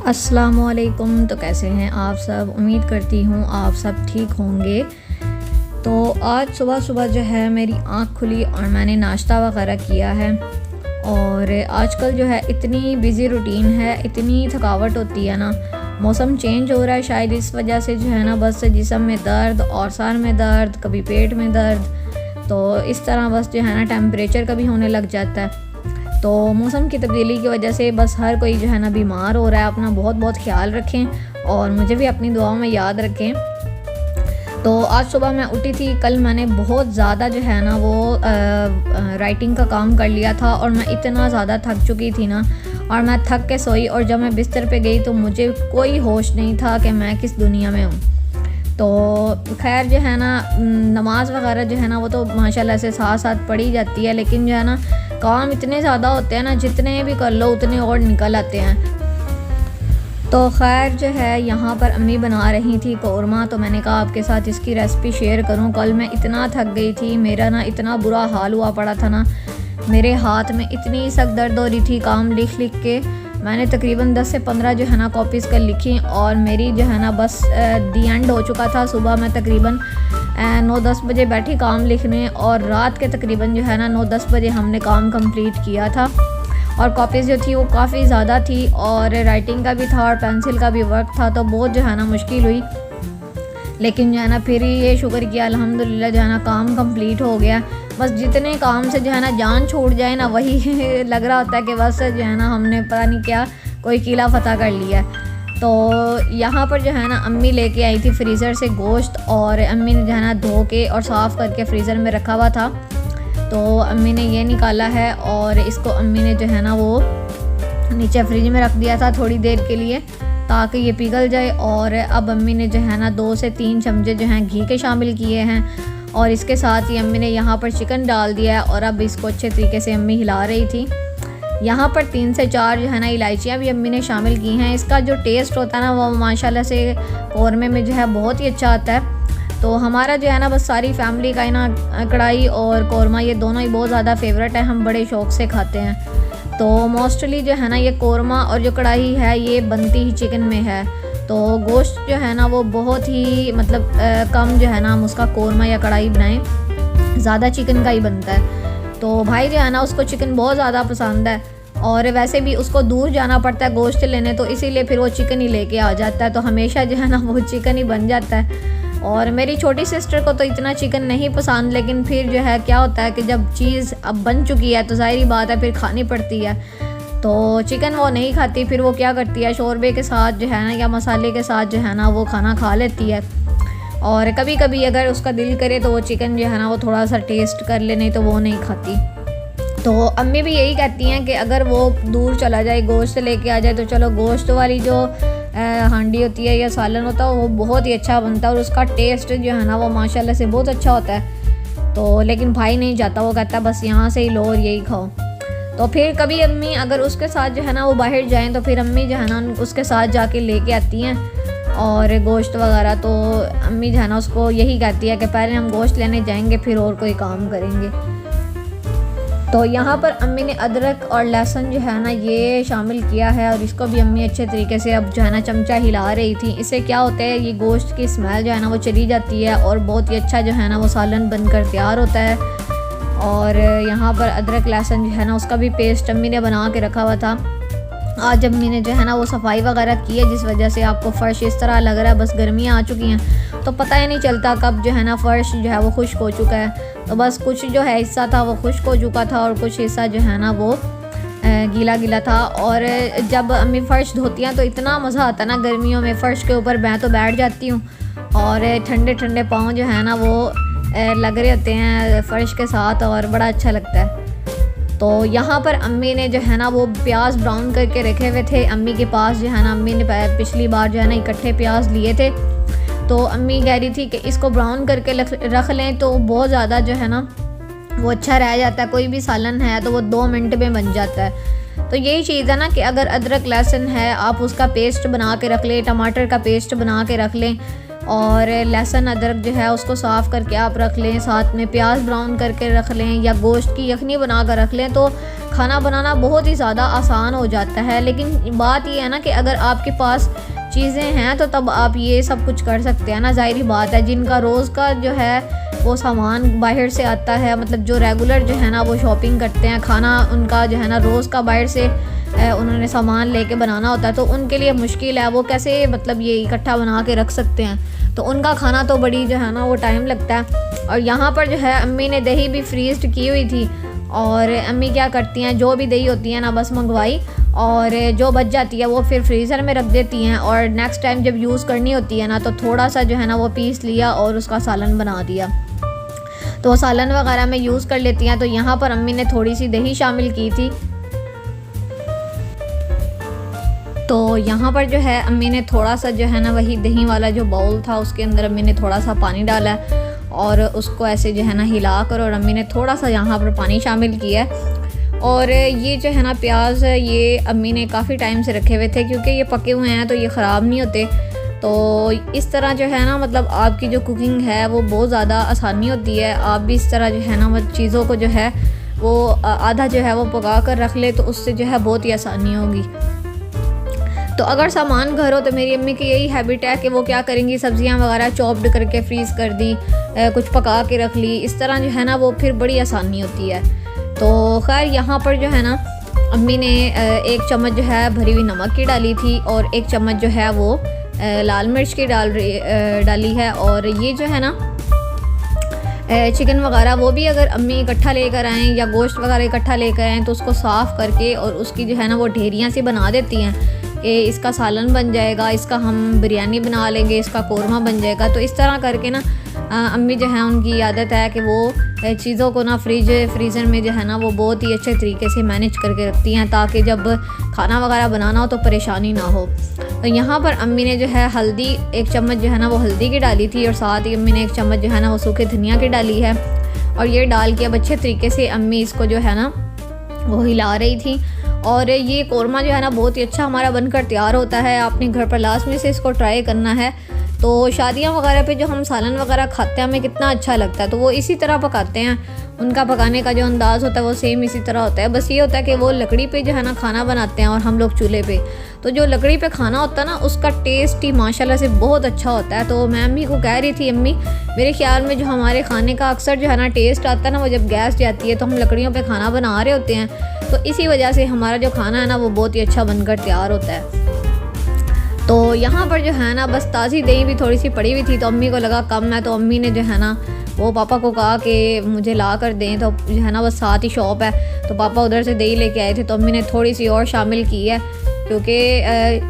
अस्सलामुअलैकुम। तो कैसे हैं आप सब? उम्मीद करती हूँ आप सब ठीक होंगे। तो आज सुबह सुबह जो है मेरी आँख खुली और मैंने नाश्ता वगैरह किया है। और आजकल जो है इतनी बिज़ी रूटीन है, इतनी थकावट होती है ना, मौसम चेंज हो रहा है शायद इस वजह से जो है ना बस जिस्म में दर्द और सर में दर्द, कभी पेट में दर्द, तो इस तरह बस जो है ना टेम्परेचर कभी होने लग जाता है। तो मौसम की तब्दीली की वजह से बस हर कोई जो है ना बीमार हो रहा है। अपना बहुत बहुत ख्याल रखें और मुझे भी अपनी दुआओं में याद रखें। तो आज सुबह मैं उठी थी, कल मैंने बहुत ज़्यादा जो है ना वो राइटिंग का काम कर लिया था और मैं इतना ज़्यादा थक चुकी थी ना, और मैं थक के सोई और जब मैं बिस्तर पे गई तो मुझे कोई होश नहीं था कि मैं किस दुनिया में हूँ। तो खैर जो है ना नमाज वगैरह जो है ना वो तो माशाल्लाह से साथ साथ पढ़ी जाती है, लेकिन जो है ना काम इतने ज़्यादा होते हैं ना, जितने भी कर लो उतने और निकल आते हैं। तो खैर जो है यहाँ पर अम्मी बना रही थी कौरमा, तो मैंने कहा आपके साथ इसकी रेसिपी शेयर करूँ। कल मैं इतना थक गई थी, मेरा ना इतना बुरा हाल हुआ पड़ा था ना, मेरे हाथ में इतनी सख्त दर्द हो रही थी। काम लिख लिख के मैंने तकरीबन 10 से 15 जो है ना कॉपीज़ कर लिखी और मेरी जो है ना बस दी एंड हो चुका था। सुबह मैं तकरीबन 9-10 बजे बैठी काम लिखने और रात के तकरीबन जो है ना 9-10 बजे हमने काम कंप्लीट किया था। और कॉपीज़ जो थी वो काफ़ी ज़्यादा थी और राइटिंग का भी था और पेंसिल का भी वर्क था, तो बहुत जो है ना मुश्किल हुई। लेकिन जो है ना फिर ये शुक्र किया अल्हम्दुलिल्लाह जो है ना काम कंप्लीट हो गया। बस जितने काम से जो है ना जान छूट जाए ना, वही लग रहा होता है कि बस जो है ना हमने पता नहीं क्या कोई किला फतह कर लिया है। तो यहाँ पर जो है ना अम्मी लेके आई थी फ्रीज़र से गोश्त, और अम्मी ने जो है ना धो के और साफ़ करके फ्रीज़र में रखा हुआ था। तो अम्मी ने ये निकाला है और इसको अम्मी ने जो है ना वो नीचे फ्रिज में रख दिया था थोड़ी देर के लिए ताकि ये पिघल जाए। और अब अम्मी ने जो है ना 2 से 3 चमचे जो हैं घी के शामिल किए हैं और इसके साथ ही अम्मी ने यहाँ पर चिकन डाल दिया है और अब इसको अच्छे तरीके से अम्मी हिला रही थी। यहाँ पर 3 से 4 जो है ना इलायचियाँ भी अम्मी ने शामिल की हैं। इसका जो टेस्ट होता है ना वो माशाल्लाह से कौरमे में जो है बहुत ही अच्छा आता है। तो हमारा जो है ना बस सारी फैमिली का ना कढ़ाई और कौरमा ये दोनों ही बहुत ज़्यादा फेवरेट है, हम बड़े शौक़ से खाते हैं। तो मोस्टली जो है ना ये कौरमा और जो कढ़ाई है ये बनती ही चिकन में है। तो गोश्त जो है ना वो बहुत ही मतलब कम जो है ना हम उसका कौरमा या कढ़ाई बनाएं, ज़्यादा चिकन का ही बनता है। तो भाई जो है ना उसको चिकन बहुत ज़्यादा पसंद है और वैसे भी उसको दूर जाना पड़ता है गोश्त लेने, तो इसीलिए फिर वो चिकन ही लेके आ जाता है। तो हमेशा जो है ना वो चिकन ही बन जाता है। और मेरी छोटी सिस्टर को तो इतना चिकन नहीं पसंद, लेकिन फिर जो है क्या होता है कि जब चीज़ अब बन चुकी है तो ज़ाहिर बात है फिर खानी पड़ती है। तो चिकन वो नहीं खाती, फिर वो क्या करती है शोरबे के साथ जो है ना या मसाले के साथ जो है ना वो खाना खा लेती है। और कभी कभी अगर उसका दिल करे तो वो चिकन जो है ना वो थोड़ा सा टेस्ट कर ले, नहीं तो वो नहीं खाती। तो अम्मी भी यही कहती हैं कि अगर वो दूर चला जाए गोश्त लेके आ जाए तो चलो गोश्त वाली जो हांडी होती है या सालन होता है वो बहुत ही अच्छा बनता है और उसका टेस्ट जो है ना वो माशाल्लाह से बहुत अच्छा होता है। तो लेकिन भाई नहीं जाता, वो कहता बस यहाँ से ही लो और यही खाओ। तो फिर कभी अम्मी अगर उसके साथ जो है ना वो बाहर जाएं तो फिर अम्मी जो है ना उसके साथ जाके लेके आती हैं और गोश्त वगैरह। तो अम्मी जो है ना उसको यही कहती है कि पहले हम गोश्त लेने जाएंगे फिर और कोई काम करेंगे। तो यहाँ पर अम्मी ने अदरक और लहसुन जो है ना ये शामिल किया है और इसको भी अम्मी अच्छे तरीके से अब जो है ना चमचा हिला रही थी। इससे क्या होता है ये गोश्त की स्मेल जो है ना वो चली जाती है और बहुत ही अच्छा जो है ना वो सालन बनकर तैयार होता है। और यहाँ पर अदरक लहसुन जो है ना उसका भी पेस्ट अम्मी ने बना के रखा हुआ था। आज अम्मी ने जो है ना वो सफाई वगैरह की है, जिस वजह से आपको फ़र्श इस तरह लग रहा है। बस गर्मियाँ आ चुकी हैं तो पता ही नहीं चलता कब जो है ना फ़र्श जो है वो खुश्क हो चुका है। तो बस कुछ जो है हिस्सा था वो खुश्क हो चुका था और कुछ हिस्सा जो है ना वो गीला गीला था। और जब अम्मी फ़र्श धोती हैं तो इतना मज़ा आता है ना गर्मियों में, फ़र्श के ऊपर मैं तो बैठ जाती हूँ और ठंडे ठंडे पाँव जो है ना वो लग रहे होते हैं फ़र्श के साथ और बड़ा अच्छा लगता है। तो यहाँ पर अम्मी ने जो है ना वो प्याज ब्राउन करके रखे हुए थे अम्मी के पास। जो है ना अम्मी ने पिछली बार जो है ना इकट्ठे प्याज लिए थे, तो अम्मी कह रही थी कि इसको ब्राउन करके रख लें तो बहुत ज़्यादा जो है ना वो अच्छा रह जाता है। कोई भी सालन है तो वो 2 मिनट में बन जाता है। तो यही चीज़ है ना कि अगर अदरक लहसुन है आप उसका पेस्ट बना के रख लें, टमाटर का पेस्ट बना के रख लें, और लहसुन अदरक जो है उसको साफ़ करके आप रख लें, साथ में प्याज ब्राउन करके रख लें या गोश्त की यखनी बना कर रख लें, तो खाना बनाना बहुत ही ज़्यादा आसान हो जाता है। लेकिन बात ये है ना कि अगर आपके पास चीज़ें हैं तो तब आप ये सब कुछ कर सकते हैं ना। ज़ाहिर बात है, जिनका रोज़ का जो है वो सामान बाहर से आता है, मतलब जो रेगुलर जो है ना वो शॉपिंग करते हैं, खाना उनका जो है ना रोज़ का बाहर से उन्होंने सामान लेके बनाना होता है, तो उनके लिए मुश्किल है, वो कैसे मतलब ये इकट्ठा बना के रख सकते हैं। तो उनका खाना तो बड़ी जो है ना वो टाइम लगता है। और यहाँ पर जो है अम्मी ने दही भी फ्रीज़ की हुई थी, और अम्मी क्या करती हैं, जो भी दही होती है ना बस मंगवाई और जो बच जाती है वो फिर फ्रीज़र में रख देती हैं, और नेक्स्ट टाइम जब यूज़ करनी होती है ना तो थोड़ा सा जो है ना वो पीस लिया और उसका सालन बना दिया, तो सालन वगैरह में यूज़ कर लेती हैं। तो यहाँ पर अम्मी ने थोड़ी सी दही शामिल की थी। तो यहाँ पर जो है अम्मी ने थोड़ा सा जो है ना वही दही वाला जो बाउल था उसके अंदर अम्मी ने थोड़ा सा पानी डाला है और उसको ऐसे जो है ना हिला कर, और अम्मी ने थोड़ा सा यहाँ पर पानी शामिल किया है। और ये जो है ना प्याज ये अम्मी ने काफ़ी टाइम से रखे हुए थे, क्योंकि ये पके हुए हैं तो ये ख़राब नहीं होते। तो इस तरह जो है ना मतलब आपकी जो कुकिंग है वो बहुत ज़्यादा आसानी होती है। आप भी इस तरह जो है ना मतलब चीज़ों को जो है वो आधा जो है वो पका कर रख ले, तो उससे जो है बहुत ही आसानी होगी। तो अगर सामान घर हो तो मेरी अम्मी की यही हैबिट है कि वो क्या करेंगी, सब्जियां वगैरह चॉप्ड करके फ्रीज़ कर दी, कुछ पका के रख ली, इस तरह जो है ना वो फिर बड़ी आसानी होती है। तो खैर यहाँ पर जो है ना अम्मी ने 1 चम्मच जो है भरी हुई नमक की डाली थी, और 1 चम्मच जो है वो लाल मिर्च की डाली है। और ये जो है ना चिकन वगैरह वो भी अगर अम्मी इकट्ठा लेकर आएँ या गोश्त वगैरह इकट्ठा लेकर आएँ तो उसको साफ़ करके और उसकी जो है ना वो ढेरियाँ सी बना देती हैं कि इसका सालन बन जाएगा, इसका हम बिरयानी बना लेंगे, इसका कोरमा बन जाएगा। तो इस तरह करके ना अम्मी जो है उनकी आदत है कि वो चीज़ों को ना फ्रीज़र में जो है ना वो बहुत ही अच्छे तरीके से मैनेज करके रखती हैं, ताकि जब खाना वगैरह बनाना हो तो परेशानी ना हो। तो यहाँ पर अम्मी ने जो है हल्दी 1 चम्मच जो है ना वो हल्दी की डाली थी, और साथ ही अम्मी ने 1 चम्मच जो है ना वो सूखे धनिया की डाली है। और ये डाल के अब अच्छे तरीके से अम्मी इसको जो है ना वो हिला रही थी। और ये कोरमा जो है ना बहुत ही अच्छा हमारा बनकर तैयार होता है। आपने घर पर लाजमी से इसको ट्राई करना है। तो शादियाँ वगैरह पे जो हम सालन वगैरह खाते हैं हमें कितना अच्छा लगता है, तो वो इसी तरह पकाते हैं। उनका पकाने का जो अंदाज़ होता है वो सेम इसी तरह होता है, बस ये होता है कि वो लकड़ी पे जो है ना खाना बनाते हैं और हम लोग चूल्हे पे। तो जो लकड़ी पे खाना होता है ना उसका टेस्ट ही माशाल्लाह से बहुत अच्छा होता है। तो मैं अम्मी को कह रही थी, अम्मी मेरे ख्याल में जो हमारे खाने का अक्सर जो है ना टेस्ट आता है ना वो जब गैस जाती है तो हम लकड़ियों पर खाना बना रहे होते हैं, तो इसी वजह से हमारा जो खाना है ना वो बहुत ही अच्छा बनकर तैयार होता है। तो यहाँ पर जो है ना बस ताज़ी दही भी थोड़ी सी पड़ी हुई थी, तो अम्मी को लगा कम है, तो अम्मी ने जो है ना वो पापा को कहा कि मुझे ला कर दें। तो जो है ना बस साथ ही शॉप है, तो पापा उधर से दही लेके आए थे, तो अम्मी ने थोड़ी सी और शामिल की है, क्योंकि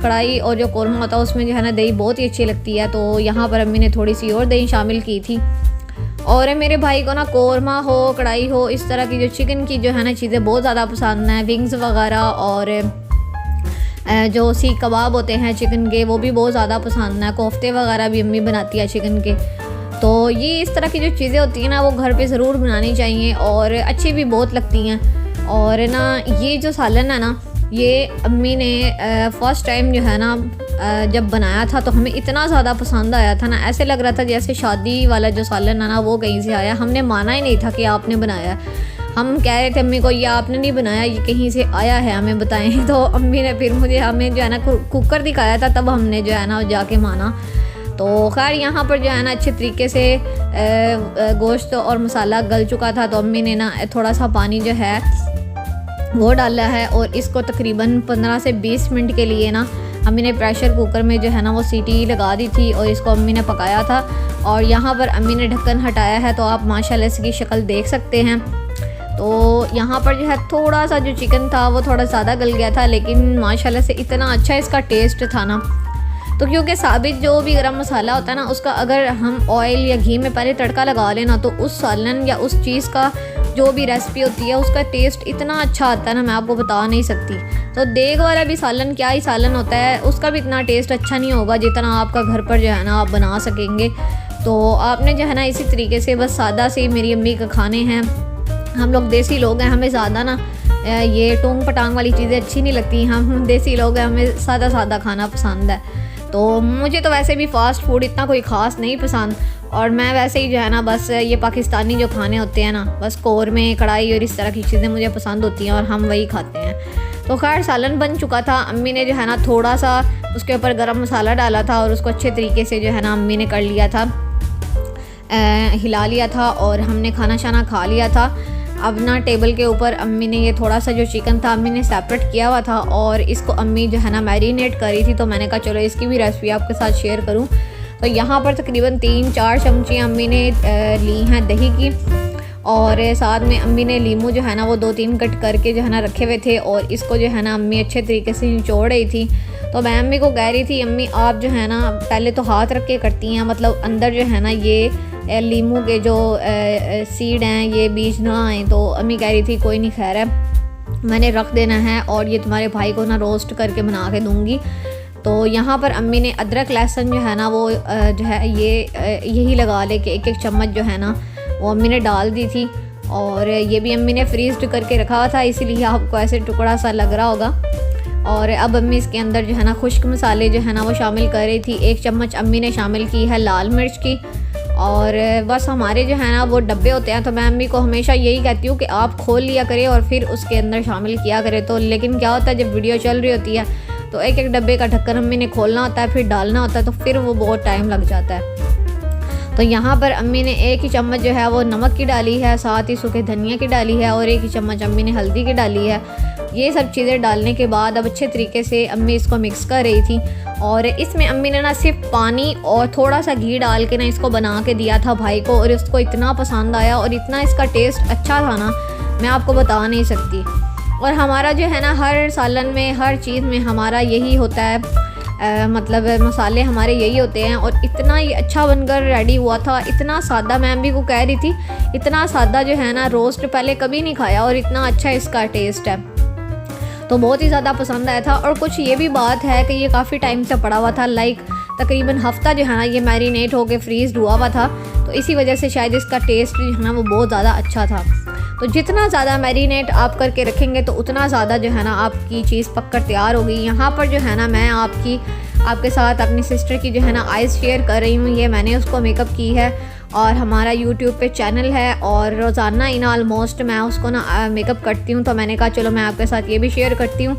कढ़ाई और जो कोरमा होता है उसमें जो है ना दही बहुत ही अच्छी लगती है। तो यहाँ पर अम्मी ने थोड़ी सी और दही शामिल की थी। और मेरे भाई को ना कोरमा हो कढ़ाई हो इस तरह की जो चिकन की जो है ना चीज़ें बहुत ज़्यादा पसंद हैं, विंग्स वगैरह और जो सीख कबाब होते हैं चिकन के वो भी बहुत ज़्यादा पसंद है। कोफ्ते वगैरह भी अम्मी बनाती है चिकन के। तो ये इस तरह की जो चीज़ें होती हैं ना वो घर पे ज़रूर बनानी चाहिए और अच्छी भी बहुत लगती हैं। और ना ये जो सालन है ना ये अम्मी ने फ़र्स्ट टाइम जो है ना जब बनाया था तो हमें इतना ज़्यादा पसंद आया था ना, ऐसे लग रहा था जैसे शादी वाला जो सालन है ना वो कहीं से आया। हमने माना ही नहीं था कि आपने बनाया। हम कह रहे थे अम्मी को ये आपने नहीं बनाया, ये कहीं से आया है, हमें बताएं। तो अम्मी ने फिर हमें जो है ना कुकर दिखाया था, तब हमने जो है ना जाके माना। तो खैर यहाँ पर जो है ना अच्छे तरीके से गोश्त और मसाला गल चुका था, तो अम्मी ने ना थोड़ा सा पानी जो है वो डाला है और इसको तकरीबन 15 से 20 मिनट के लिए ना अम्मी ने प्रेशर कुकर में जो है ना वो सीटी लगा दी थी और इसको अम्मी ने पकाया था। और यहाँ पर अम्मी ने ढक्कन हटाया है, तो आप माशाल्लाह इसकी शक्ल देख सकते हैं। तो यहाँ पर जो है थोड़ा सा जो चिकन था वो थोड़ा ज़्यादा गल गया था, लेकिन माशाल्लाह से इतना अच्छा इसका टेस्ट था ना। तो क्योंकि साबित जो भी गरम मसाला होता है ना उसका अगर हम ऑयल या घी में पहले तड़का लगा लेना तो उस सालन या उस चीज़ का जो भी रेसिपी होती है उसका टेस्ट इतना अच्छा आता है ना, मैं आपको बता नहीं सकती। तो देग वाला भी सालन क्या ही सालन होता है, उसका भी इतना टेस्ट अच्छा नहीं होगा जितना आपका घर पर जो है ना आप बना सकेंगे। तो आपने जो है ना इसी तरीके से बस सादा से मेरी अम्मी का खाने हैं। हम लोग देसी लोग हैं, हमें ज़्यादा ना ये टोंग पटांग वाली चीज़ें अच्छी नहीं लगती। हम देसी लोग हैं, हमें सादा सादा खाना पसंद है। तो मुझे तो वैसे भी फ़ास्ट फूड इतना कोई ख़ास नहीं पसंद, और मैं वैसे ही जो है ना बस ये पाकिस्तानी जो खाने होते हैं ना, बस कौरमे, कढ़ाई और इस तरह की चीज़ें मुझे पसंद होती हैं और हम वही खाते हैं। तो खैर सालन बन चुका था। अम्मी ने जो है ना थोड़ा सा उसके ऊपर गरम मसाला डाला था और उसको अच्छे तरीके से जो है ना अम्मी ने कर लिया था, हिला लिया था और हमने खाना शाना खा लिया था। अब ना टेबल के ऊपर अम्मी ने ये थोड़ा सा जो चिकन था अम्मी ने सेपरेट किया हुआ था और इसको अम्मी जो है ना मैरिनेट करी थी, तो मैंने कहा चलो इसकी भी रेसिपी आपके साथ शेयर करूं। तो यहाँ पर तकरीबन 3-4 चमची अम्मी ने ली हैं दही की, और साथ में अम्मी ने लीमू जो है ना वो 2-3 कट करके जो है ना रखे हुए थे, और इसको जो है ना अम्मी अच्छे तरीके से निचोड़ रही थी। तो मैं अम्मी को कह रही थी, अम्मी आप जो है ना पहले तो हाथ रख के करती हैं, मतलब अंदर जो है ना ये लीमू के जो सीड हैं ये बीज ना आए। तो अम्मी कह रही थी कोई नहीं, खैर है, मैंने रख देना है और ये तुम्हारे भाई को ना रोस्ट करके बना के दूँगी। तो यहाँ पर अम्मी ने अदरक लहसुन जो है ना वो जो है ये यही लगा ले कि 1-1 चम्मच जो है ना वो अम्मी ने डाल दी थी, और ये भी अम्मी ने फ्रीज करके रखा हुआ था, इसीलिए आपको ऐसे टुकड़ा सा लग रहा होगा। और अब अम्मी इसके अंदर जो है ना खुश्क मसाले जो है ना वो शामिल कर रही थी। 1 चम्मच अम्मी ने शामिल की है लाल मिर्च की, और बस हमारे जो है ना वो डब्बे होते हैं, तो मैं अम्मी को हमेशा यही कहती हूँ कि आप खोल लिया करें और फिर उसके अंदर शामिल किया करें। तो लेकिन क्या होता है जब वीडियो चल रही होती है तो 1-1 डब्बे का ढक्कन अम्मी ने खोलना होता है, फिर डालना होता है, तो फिर वो बहुत टाइम लग जाता है। तो यहाँ पर अम्मी ने 1 ही चम्मच जो है वो नमक की डाली है, साथ ही सूखे धनिया की डाली है, और 1 ही चम्मच अम्मी ने हल्दी की डाली है। ये सब चीज़ें डालने के बाद अब अच्छे तरीके से अम्मी इसको मिक्स कर रही थी, और इसमें अम्मी ने ना सिर्फ पानी और थोड़ा सा घी डाल के ना इसको बना के दिया था भाई को, और उसको इतना पसंद आया और इतना इसका टेस्ट अच्छा था ना मैं आपको बता नहीं सकती। और हमारा जो है ना हर सालन में हर चीज़ में हमारा यही होता है, मतलब मसाले हमारे यही होते हैं, और इतना ही अच्छा बनकर रेडी हुआ था, इतना सादा। मैं अम्मी को कह रही थी इतना सादा जो है ना रोस्ट पहले कभी नहीं खाया और इतना अच्छा इसका टेस्ट है, तो बहुत ही ज़्यादा पसंद आया था। और कुछ ये भी बात है कि ये काफ़ी टाइम से पड़ा हुआ था, लाइक तकरीबन हफ्ता जो है ना ये मैरिनेट होकर फ्रीज हुआ हुआ था, तो इसी वजह से शायद इसका टेस्ट जो है ना वो बहुत ज़्यादा अच्छा था। तो जितना ज़्यादा मैरिनेट आप करके रखेंगे तो उतना ज़्यादा जो है ना आपकी चीज़ पककर तैयार होगी। यहाँ पर जो है ना मैं आपके साथ अपनी सिस्टर की जो है ना आइज़ शेयर कर रही हूँ। ये मैंने उसको मेकअप की है, और हमारा यूट्यूब पे चैनल है और रोज़ाना इन ऑलमोस्ट मैं उसको ना मेकअप करती हूँ, तो मैंने कहा चलो मैं आपके साथ ये भी शेयर करती हूँ।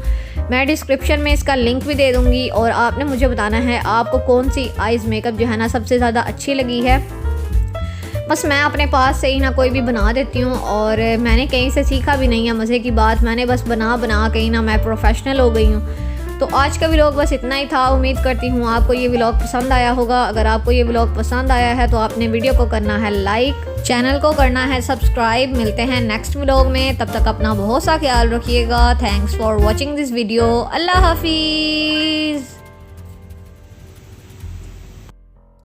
मैं डिस्क्रिप्शन में इसका लिंक भी दे दूँगी, और आपने मुझे बताना है आपको कौन सी आइज़ मेकअप जो है ना सबसे ज़्यादा अच्छी लगी है। बस मैं अपने पास से ही ना कोई भी बना देती हूँ, और मैंने कहीं से सीखा भी नहीं है। मज़े की बात, मैंने बस बना के ही ना मैं प्रोफेशनल हो गई हूँ। तो आज का व्लॉग बस इतना ही था। उम्मीद करती हूँ आपको ये व्लॉग पसंद आया होगा। अगर आपको ये व्लॉग पसंद आया है तो आपने वीडियो को करना है लाइक, चैनल को करना है सब्सक्राइब। मिलते हैं नेक्स्ट व्लॉग में, तब तक अपना बहुत सा ख्याल रखिएगा। Thanks for watching this video. अल्लाह हाफिज़।